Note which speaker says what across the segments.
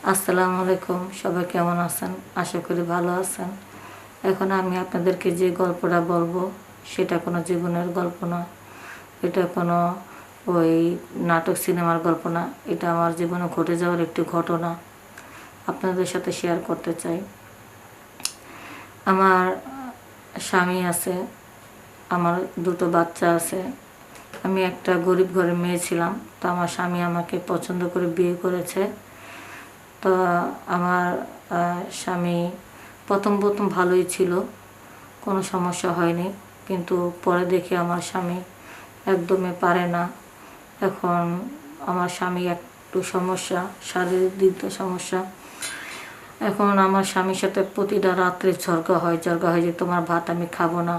Speaker 1: আসসালামু আলাইকুম। সবাই কেমন আছেন? আশা করি ভালো আছেন। এখন আমি আপনাদেরকে যে গল্পটা বলবো সেটা কোনো জীবনের গল্প না, এটা কোনো ওই নাটক সিনেমার গল্প না। এটা আমার জীবনে ঘটে যাওয়ার একটি ঘটনা আপনাদের সাথে শেয়ার করতে চাই। আমার স্বামী আছে, আমার দুটো বাচ্চা আছে। আমি একটা গরিব ঘরের মেয়ে ছিলাম, তো আমার স্বামী আমাকে পছন্দ করে বিয়ে করেছে। তো আমার স্বামী প্রথম প্রথম ভালোই ছিল, কোনো সমস্যা হয়নি, কিন্তু পরে দেখি আমার স্বামী একদমই পারে না। এখন আমার স্বামী একটু সমস্যা, শারীরিক দিক দিয়ে সমস্যা। এখন আমার স্বামীর সাথে প্রতিটা রাত্রে ঝগড়া হয় যে তোমার ভাত আমি খাবো না,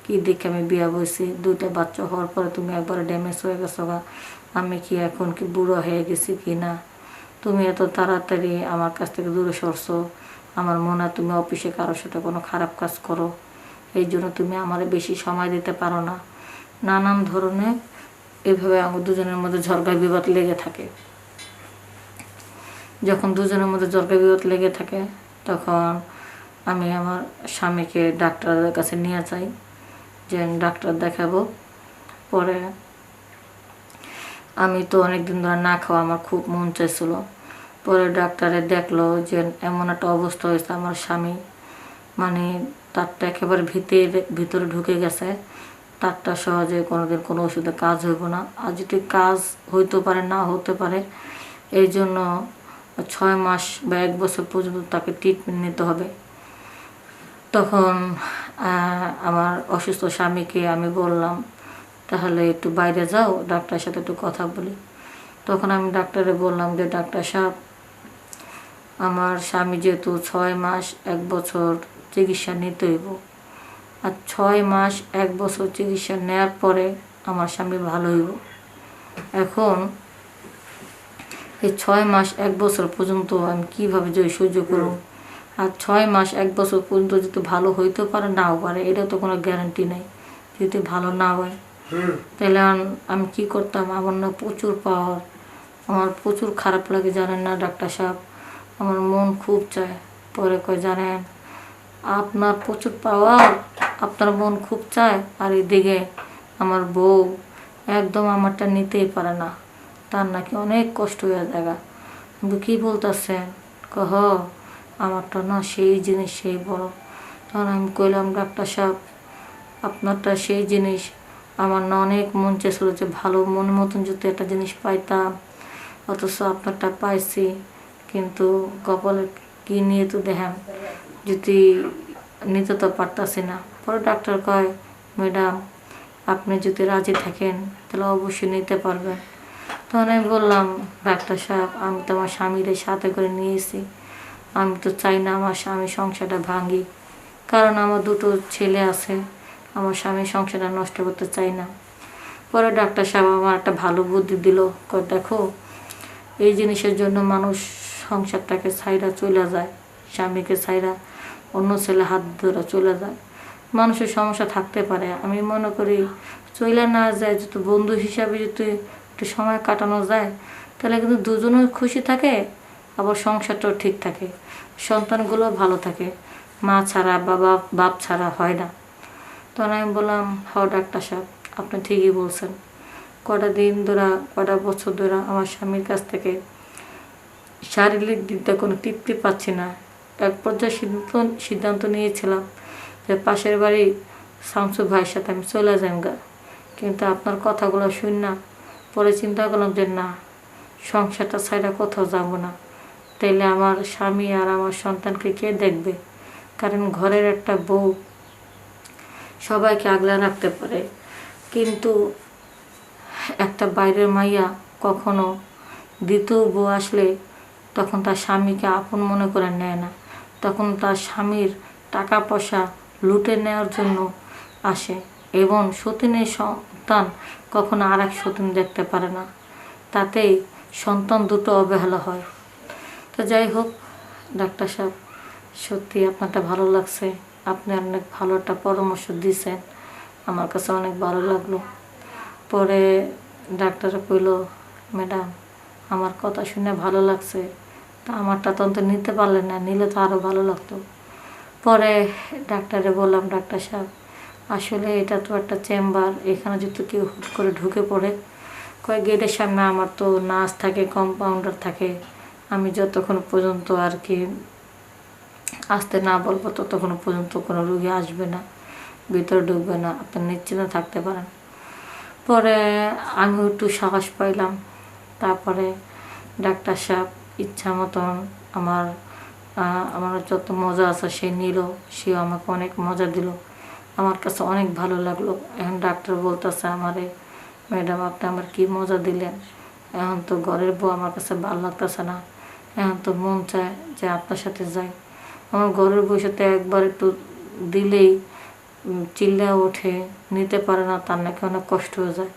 Speaker 1: কি দেখে আমি বিয়ে বসি, দুইটা বাচ্চা হওয়ার পরে তুমি একবারে ড্যামেজ হয়ে গেছো গা, আমি কি এখন কি বুড়ো হয়ে গেছি কি না, তুমি এত তাড়াতাড়ি আমার কাছ থেকে দূরে সরছো, আমার মনে হয় তুমি অফিসে কারোর সাথে কোনো খারাপ কাজ করো, এই জন্য তুমি আমার বেশি সময় দিতে পারো না। নানান ধরনের এভাবে আমার দুজনের মধ্যে ঝগড়া বিবাদ লেগে থাকে। যখন দুজনের মধ্যে ঝগড়া বিবাদ লেগে থাকে তখন আমি আমার স্বামীকে ডাক্তারের কাছে নিয়ে যাই যে ডাক্তার দেখাবো। পরে আমি তো অনেকদিন ধরে না খাওয়া, আমার খুব মন চাইছিল। পরে ডাক্তারে দেখলো যে এমন একটা অবস্থা হয়েছে, আমার স্বামী মানে তারটা একেবারে ভিতরে ঢুকে গেছে। তারটা সহজে কোনোদিন কোনো ওষুধে কাজ হইব না, আর যদি কাজ হইতে পারে না হতে পারে, এই জন্য 6 মাস বা 1 বছর পর্যন্ত তাকে ট্রিটমেন্ট নিতে হবে। তখন আমার অসুস্থ স্বামীকে আমি বললাম তাহলে একটু বাইরে যাও, ডাক্তারের সাথে একটু কথা বলি। তখন আমি ডাক্তারে বললাম যে ডাক্তার সাহেব, আমার স্বামী যেহেতু 6 মাস 1 বছর চিকিৎসা নিতে হইব, আর 6 মাস 1 বছর চিকিৎসা নেওয়ার পরে আমার স্বামী ভালো হইব। এখন এই 6 মাস 1 বছর পর্যন্ত আমি কীভাবে যে সহ্য করব, আর 6 মাস 1 বছর পর্যন্ত যদি ভালো হইতে পারে নাও পারে, এটা তো কোনো গ্যারান্টি নেই। যদি ভালো না হয় তাহলে আমি কি করতাম? আমার না প্রচুর পাওয়ার, আমার প্রচুর খারাপ লাগে জানেন না ডাক্তার সাহেব, আমার মন খুব চায়। পরে কয় জানেন, আপনার প্রচুর পাওয়ার, আপনার মন খুব চায়, আর এদিকে আমার বউ একদম আমারটা নিতেই পারে না, তার নাকি অনেক কষ্ট হয়ে যায়। কিন্তু কী বলতেছেন? কহ আমারটা না সেই জিনিস সেই বড়। তখন আমি কইলাম ডাক্তার সাহেব, আপনারটা সেই জিনিস, আমার না অনেক মন চেয়েছিল যে ভালো মন মতন যদি একটা জিনিস পাইতাম, অথচ আপনারটা পাইছি, কিন্তু কপালে কি নিয়ে তো দেখেন যদি নিতে তো পারতাছি না। পরে ডাক্তার কয় ম্যাডাম, আপনি যদি রাজি থাকেন তাহলে অবশ্যই নিতে পারবেন। তখন আমি বললাম ডাক্তার সাহেব, আমি তো আমার স্বামীর সাথে করে নিয়েছি, আমি তো চাই না আমার স্বামী সংসারটা ভাঙি, কারণ আমার দুটো ছেলে আছে, আমার স্বামী সংসারটা নষ্ট করতে চাই না। পরে ডাক্তার সাহেব আমার একটা ভালো বুদ্ধি দিল, দেখো এই জিনিসের জন্য মানুষ সংসারটাকে ছাইরা চলে যায়, স্বামীকে ছাইরা অন্য ছেলে হাত ধরে চলে যায়। মানুষের সমস্যা থাকতে পারে, আমি মনে করি চলে না যায়, যদি বন্ধু হিসাবে যদি একটু সময় কাটানো যায় তাহলে কিন্তু দুজনেও খুশি থাকে, আবার সংসারটাও ঠিক থাকে, সন্তানগুলো ভালো থাকে। মা ছাড়া বাপ ছাড়া হয় না। তখন আমি বললাম ডাক্তার সাহেব, আপনি ঠিকই বলছেন। কটা বছর ধরে আমার স্বামীর কাছ থেকে শারীরিক দিক দিয়ে কোনো তৃপ্তি পাচ্ছি না। এক পর্যায়ে সিদ্ধান্ত নিয়েছিলাম যে পাশের বাড়ি শামসু ভাইয়ের সাথে আমি চলে যাই গা, কিন্তু আপনার কথাগুলো শুন না পরে চিন্তা করলাম যে না, সংসারটা ছাইরা কোথাও যাব না, তাইলে আমার স্বামী আর আমার সন্তানকে কে দেখবে? কারণ ঘরের একটা বউ সবাইকে আগলে রাখতে পারে, কিন্তু একটা বাইরের মাইয়া কখনো দ্বিতীয় বউ আসলে তখন তার স্বামীকে আপন মনে করে নেয় না, তখন তার স্বামীর টাকা পয়সা লুটে নেওয়ার জন্য আসে, এবং সতীনের সন্তান কখনো আর এক সতীন দেখতে পারে না, তাতেই সন্তান দুটো অবহেলা হয়। তো যাই হোক ডাক্তার সাহেব, সত্যি আপনারটা ভালো লাগছে, আপনি অনেক ভালো একটা পরামর্শ দিয়েছেন, আমার কাছে অনেক ভালো লাগলো। পরে ডাক্তার কইল ম্যাডাম, আমার কথা শুনে ভালো লাগছে, তা আমারটা তখন নিতে পারলেন না, নিলে তো আরও ভালো লাগতো। পরে ডাক্তারে বললাম, ডাক্তার সাহেব আসলে এটা তো একটা চেম্বার, এখানে যদি কেউ হুট করে ঢুকে পড়ে, কয়েক গেটের সামনে আমার তো নার্স থাকে, কম্পাউন্ডার থাকে, আমি যতক্ষণ পর্যন্ত আর কি আসতে না বলবো ততক্ষণ পর্যন্ত কোনো রুগী আসবে না, ভিতরে ঢুকবে না, আপনি নিশ্চিন্তে থাকতে পারেন। পরে আমি একটু সাহস পাইলাম। তারপরে ডাক্তার সাহেব ইচ্ছা মতন আমার যত মজা আছে সে নিল, সেও আমাকে অনেক মজা দিল, আমার কাছে অনেক ভালো লাগলো। এখন ডাক্তার বলতেছে আমারে, ম্যাডাম আপনি আমার কি মজা দিলেন, এখন তো ঘরের বউ আমার কাছে ভালো লাগতেছে না, এখন তো মন চায় যে আপনার সাথে যাই। আমার ঘরের বউর সাথে একবার একটু দিলেই চিল্লা ওঠে, নিতে পারে না, তার নাকি অনেক কষ্ট হয়ে যায়।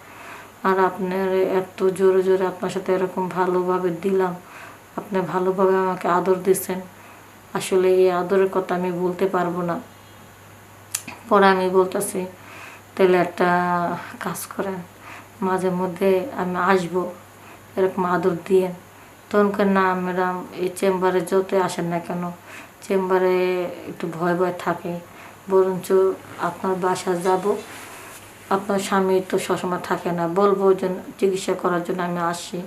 Speaker 1: আর আপনার এত জোরে জোরে আপনার সাথে এরকম ভালোভাবে দিলাম, আপনি ভালোভাবে আমাকে আদর দিচ্ছেন, আসলে এই আদরের কথা আমি বলতে পারবো না। পরে আমি বলতেছি, তাহলে একটা কাজ করেন, মাঝে মধ্যে আমি আসবো, এরকম আদর দিয়েন। তখনকার না ম্যাডাম, এই চেম্বারে যত আসেন না কেন, চেম্বারে একটু ভয় ভয় থাকে, বরঞ্চ আপনার বাসা যাব, আপনার স্বামী তো সবসময় থাকে না, বলবো যে চিকিৎসা করার জন্য আমি আসি।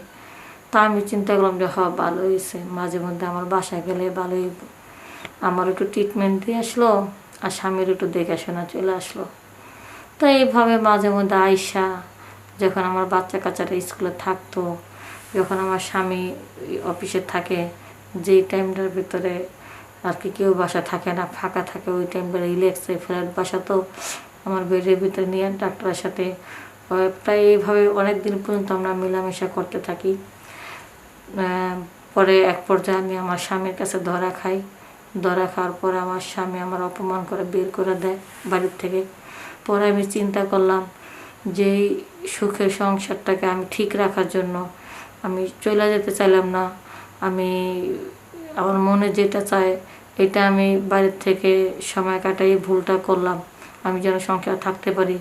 Speaker 1: তা আমি চিন্তা করলাম যে ভালো হয়েছে, মাঝে মধ্যে আমার বাসায় গেলে ভালো হইব, আমার একটু ট্রিটমেন্ট দিয়ে আসলো আর স্বামীর একটু দেখাশোনা চলে আসলো। তো এইভাবে মাঝে মধ্যে আইসা, যখন আমার বাচ্চা কাচ্চারা স্কুলে থাকতো, যখন আমার স্বামী অফিসে থাকে, যেই টাইমটার ভিতরে আর কি কেউ বাসা থাকে না, ফাঁকা থাকে, ওই টাইমটা রিল্যাক্সে ফ্ল্যাট বাসা তো আমার বেডের ভিতরে নিয়ে ডাক্তারের সাথে প্রায় এইভাবে অনেক দিন পর্যন্ত আমরা মেলামেশা করতে থাকি। পরে এক পর্যায়ে আমি আমার স্বামীর কাছে ধরা খাই। ধরা খাওয়ার পরে আমার স্বামী আমার অপমান করে বের করে দেয় বাড়ির থেকে। পরে আমি চিন্তা করলাম যে সুখের সংসারটাকে আমি ঠিক রাখার জন্য আমি চলে যেতে চাইলাম না, আমি আমার মনে যেটা চায় এটা আমি বাড়ির থেকে সময় কাটাই ভুলটা করলাম, আমি যেন সংসার থাকতে পারি।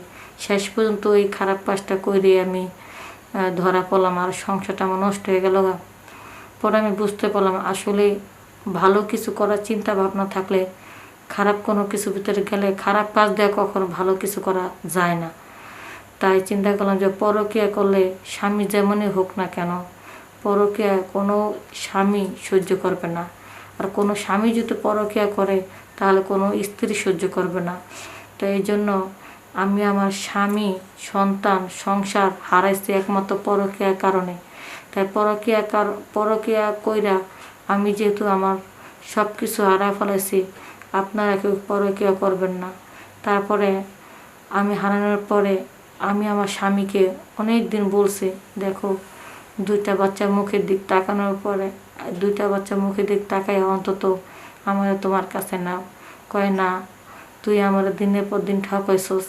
Speaker 1: শেষ পর্যন্ত ওই খারাপ কাজটা করে আমি ধরা পড়লাম, আর সংসারটা আমার নষ্ট হয়ে গেল। পরে আমি বুঝতে পারলাম আসলে ভালো কিছু করার চিন্তা ভাবনা থাকলে খারাপ কোনো কিছু ভিতরে গেলে খারাপ কাজ দেওয়া কখনো ভালো কিছু করা যায় না। তাই চিন্তা করলাম যে পরকীয়া করলে স্বামী যেমনই হোক না কেন, পরকীয়া কোনো স্বামী সহ্য করবে না। আর কোনো স্বামী যদি পরকীয়া করে তাহলে কোনো স্ত্রী সহ্য করবে না। তো এই জন্য আমি আমার স্বামী, সন্তান, সংসার হারাইছি একমাত্র পরকীয়ার কারণে। তাই পরকীয়া কইরা আমি যেহেতু আমার সব কিছু হারায় ফেলেছি, আপনারা কেউ পরকীয়া করবেন না। তারপরে আমি হারানোর পরে আমি আমার স্বামীকে অনেক দিন বলছি, দেখো দুইটা বাচ্চার মুখের দিক তাকানোর পরে, দুইটা বাচ্চার মুখের দিক তাকাই অন্তত আমার তোমার কাছে নাও। কয় না, তুই আমার দিনের পর দিন ঠকাইছস,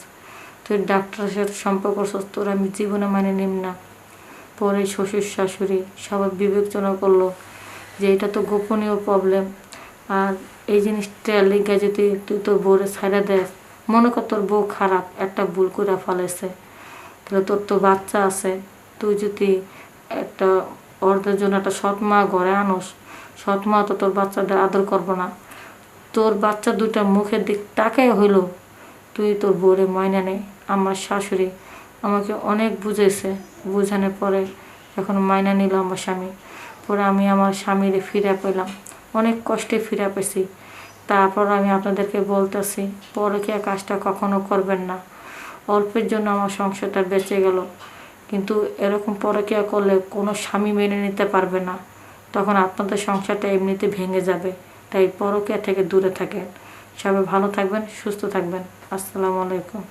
Speaker 1: তুই ডাক্তারের সাথে সম্পর্ক করছস, তোর আমি জীবনে মানে নিম না। পরে শ্বশুর শাশুড়ি সবাই বিবেচনা করলো যে এটা তো গোপনীয় প্রবলেম, আর এই জিনিসটা লেগে যদি তুই তোর বউরে ছাইড়া দেস, মনে কর তোর বউ খারাপ একটা ভুল করে ফেলেছে, তাহলে তোর তো বাচ্চা আছে, তুই যদি একটা অর্ধের জন্য একটা সৎ মা ঘরে আনোস, সৎ মা তো তোর বাচ্চাদের আদর করবো না, তোর বাচ্চা দুইটা মুখের দিক তাকাই হইল, তুই তোর বউরে ময়না নেই। আমার শাশুড়ি আমাকে অনেক বুঝেছে, বুঝানোর পরে যখন মাইনা নিল আমার স্বামী, পরে আমি আমার স্বামীরে ফিরে পেলাম, অনেক কষ্টে ফিরে পেয়েছি। তারপর আমি আপনাদেরকে বলতেছি, পরকীয়া কাজটা কখনো করবেন না। অল্পের জন্য আমার সংসারটা বেঁচে গেল, কিন্তু এরকম পরকীয়া করলে কোনো স্বামী মেনে নিতে পারবে না, তখন আপনাদের সংসারটা এমনিতে ভেঙে যাবে। তাই পরকীয়া থেকে দূরে থাকেন। সবাই ভালো থাকবেন, সুস্থ থাকবেন। আসসালামু আলাইকুম।